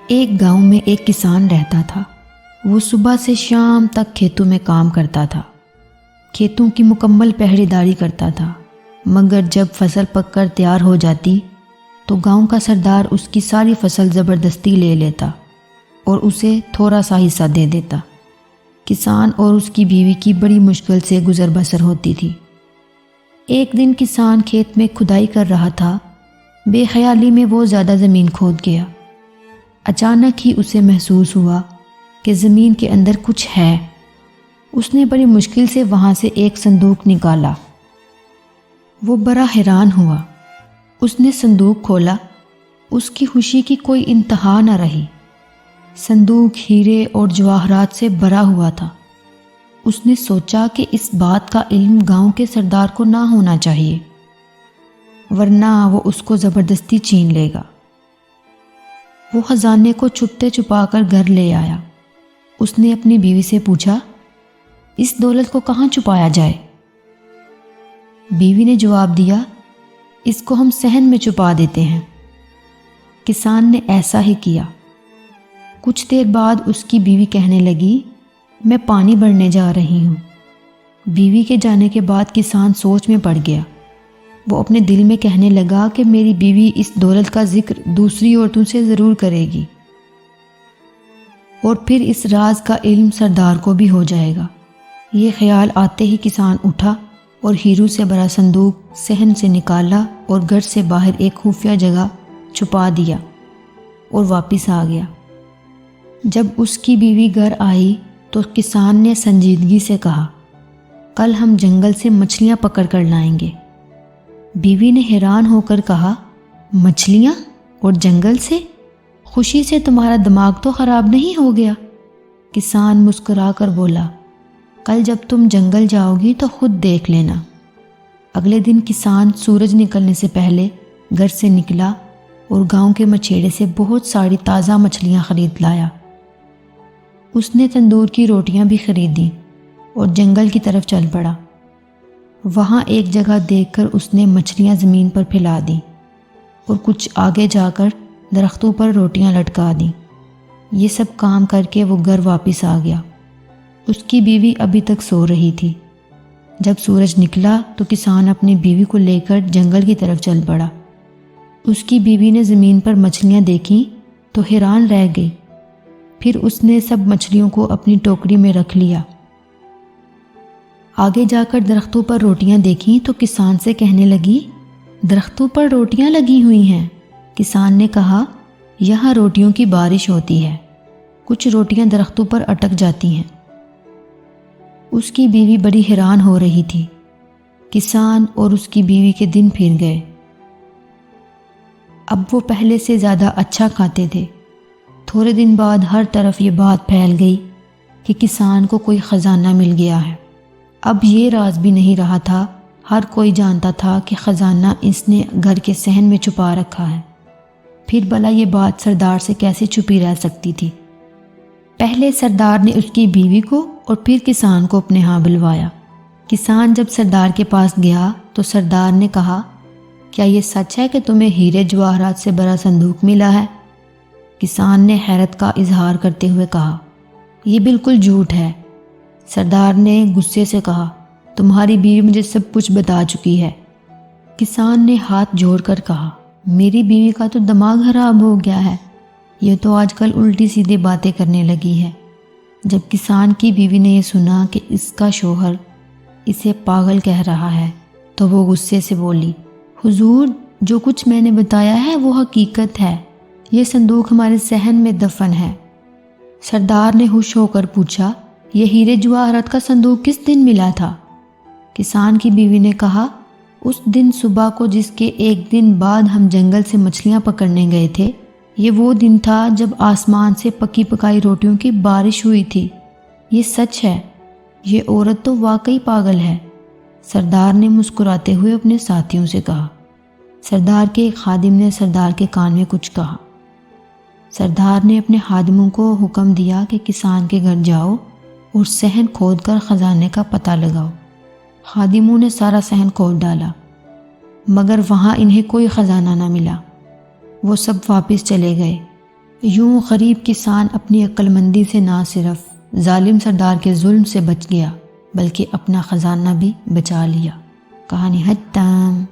ایک گاؤں میں ایک کسان رہتا تھا۔ وہ صبح سے شام تک کھیتوں میں کام کرتا تھا، کھیتوں کی مکمل پہرے داری کرتا تھا، مگر جب فصل پک کر تیار ہو جاتی تو گاؤں کا سردار اس کی ساری فصل زبردستی لے لیتا اور اسے تھوڑا سا حصہ دے دیتا۔ کسان اور اس کی بیوی کی بڑی مشکل سے گزر بسر ہوتی تھی۔ ایک دن کسان کھیت میں کھدائی کر رہا تھا، بے خیالی میں وہ زیادہ زمین کھود گیا۔ اچانک ہی اسے محسوس ہوا کہ زمین کے اندر کچھ ہے۔ اس نے بڑی مشکل سے وہاں سے ایک صندوق نکالا۔ وہ بڑا حیران ہوا۔ اس نے صندوق کھولا، اس کی خوشی کی کوئی انتہا نہ رہی۔ صندوق ہیرے اور جواہرات سے بھرا ہوا تھا۔ اس نے سوچا کہ اس بات کا علم گاؤں کے سردار کو نہ ہونا چاہیے، ورنہ وہ اس کو زبردستی چھین لے گا۔ وہ خزانے کو چھپتے چھپا کر گھر لے آیا۔ اس نے اپنی بیوی سے پوچھا، اس دولت کو کہاں چھپایا جائے؟ بیوی نے جواب دیا، اس کو ہم صحن میں چھپا دیتے ہیں۔ کسان نے ایسا ہی کیا۔ کچھ دیر بعد اس کی بیوی کہنے لگی، میں پانی بھرنے جا رہی ہوں۔ بیوی کے جانے کے بعد کسان سوچ میں پڑ گیا۔ وہ اپنے دل میں کہنے لگا کہ میری بیوی اس دولت کا ذکر دوسری عورتوں سے ضرور کرے گی اور پھر اس راز کا علم سردار کو بھی ہو جائے گا۔ یہ خیال آتے ہی کسان اٹھا اور ہیروں سے بھرا صندوق صحن سے نکالا اور گھر سے باہر ایک خفیہ جگہ چھپا دیا اور واپس آ گیا۔ جب اس کی بیوی گھر آئی تو کسان نے سنجیدگی سے کہا، کل ہم جنگل سے مچھلیاں پکڑ کر لائیں گے۔ بیوی نے حیران ہو کر کہا، مچھلیاں اور جنگل سے؟ خوشی سے تمہارا دماغ تو خراب نہیں ہو گیا؟ کسان مسکرا کر بولا، کل جب تم جنگل جاؤ گی تو خود دیکھ لینا۔ اگلے دن کسان سورج نکلنے سے پہلے گھر سے نکلا اور گاؤں کے مچھیرے سے بہت ساری تازہ مچھلیاں خرید لایا۔ اس نے تندور کی روٹیاں بھی خریدیں اور جنگل کی طرف چل پڑا۔ وہاں ایک جگہ دیکھ کر اس نے مچھلیاں زمین پر پھیلا دیں اور کچھ آگے جا کر درختوں پر روٹیاں لٹکا دیں۔ یہ سب کام کر کے وہ گھر واپس آ گیا۔ اس کی بیوی ابھی تک سو رہی تھی۔ جب سورج نکلا تو کسان اپنی بیوی کو لے کر جنگل کی طرف چل پڑا۔ اس کی بیوی نے زمین پر مچھلیاں دیکھیں تو حیران رہ گئی۔ پھر اس نے سب مچھلیوں کو اپنی ٹوکری میں رکھ لیا۔ آگے جا کر درختوں پر روٹیاں دیکھیں تو کسان سے کہنے لگی، درختوں پر روٹیاں لگی ہوئی ہیں۔ کسان نے کہا، یہاں روٹیوں کی بارش ہوتی ہے، کچھ روٹیاں درختوں پر اٹک جاتی ہیں۔ اس کی بیوی بڑی حیران ہو رہی تھی۔ کسان اور اس کی بیوی کے دن پھر گئے۔ اب وہ پہلے سے زیادہ اچھا کھاتے تھے۔ تھوڑے دن بعد ہر طرف یہ بات پھیل گئی کہ کسان کو کوئی خزانہ مل گیا ہے۔ اب یہ راز بھی نہیں رہا تھا، ہر کوئی جانتا تھا کہ خزانہ اس نے گھر کے صحن میں چھپا رکھا ہے۔ پھر بھلا یہ بات سردار سے کیسے چھپی رہ سکتی تھی؟ پہلے سردار نے اس کی بیوی کو اور پھر کسان کو اپنے ہاں بلوایا۔ کسان جب سردار کے پاس گیا تو سردار نے کہا، کیا یہ سچ ہے کہ تمہیں ہیرے جواہرات سے بھرا صندوق ملا ہے؟ کسان نے حیرت کا اظہار کرتے ہوئے کہا، یہ بالکل جھوٹ ہے۔ سردار نے غصے سے کہا، تمہاری بیوی مجھے سب کچھ بتا چکی ہے۔ کسان نے ہاتھ جوڑ کر کہا، میری بیوی کا تو دماغ خراب ہو گیا ہے، یہ تو آج کل الٹی سیدھی باتیں کرنے لگی ہے۔ جب کسان کی بیوی نے یہ سنا کہ اس کا شوہر اسے پاگل کہہ رہا ہے تو وہ غصے سے بولی، حضور، جو کچھ میں نے بتایا ہے وہ حقیقت ہے، یہ صندوق ہمارے صحن میں دفن ہے۔ سردار نے ہوش ہو کر پوچھا، یہ ہیرے جواہرات کا صندوق کس دن ملا تھا؟ کسان کی بیوی نے کہا، اس دن صبح کو جس کے ایک دن بعد ہم جنگل سے مچھلیاں پکڑنے گئے تھے، یہ وہ دن تھا جب آسمان سے پکی پکائی روٹیوں کی بارش ہوئی تھی۔ یہ سچ ہے، یہ عورت تو واقعی پاگل ہے۔ سردار نے مسکراتے ہوئے اپنے ساتھیوں سے کہا۔ سردار کے ایک خادم نے سردار کے کان میں کچھ کہا۔ سردار نے اپنے خادموں کو حکم دیا کہ کسان کے گھر جاؤ اور صحن کھود کر خزانے کا پتہ لگاؤ۔ خادموں نے سارا صحن کھود ڈالا، مگر وہاں انہیں کوئی خزانہ نہ ملا۔ وہ سب واپس چلے گئے۔ یوں غریب کسان اپنی عقل مندی سے نہ صرف ظالم سردار کے ظلم سے بچ گیا بلکہ اپنا خزانہ بھی بچا لیا۔ کہانی ختم۔